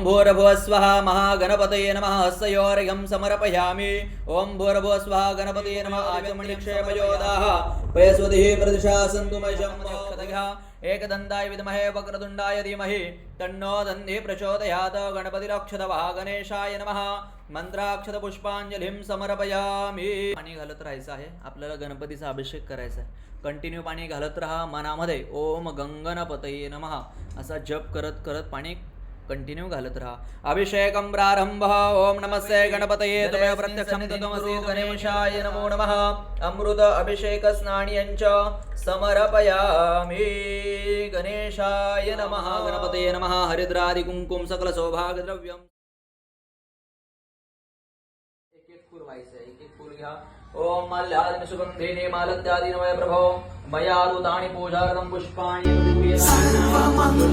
ओम भूर्भुवः स्वः महागणपतये नमः हस्तयोर्घ्यं समर्पयामि ओम भूर्भुवः स्वः गणपतये नमः आचमनिक्षेपयोदाः पयस्वतिः प्रदिशा सन्तु मशं एकदन्ताय विद्महे वक्रतुण्डाय धीमहि तन्नो दन्धिः प्रचोदयात् गणपतिरक्षतवः गणेशाय नमः मंत्राक्षत पुष्पांजलीं समर्पयामि। पाणी घालत राहायचं आहे आपल्याला गणपतीचा अभिषेक करायचा आहे कंटिन्यू पाणी घालत राहा मनामध्ये ओम गंगणपतये नमः असा जप करत करत पाणी कंटिन्यू घालत राहा। अभिषेकं प्रारंभ ओम नमस्ते गणपतये तुमेव प्रत्यक्षं तत्त्वमसि गणेशाय नमो नमः अमृत अभिषेक स्नानियंच समर्पयामि गणेशाय नमः गणपतये नमः हरिद्रादि कुंकुम सकल सौभाग्य द्रव्यम एक फूल व्हायचं एक फूल घ्या ओम माल्यादिन सुगंधिने मालत्यादिन वय प्रभो मया ऋतानि पूजार्थं पुष्पाणि सर्वमंगलमांगल्ये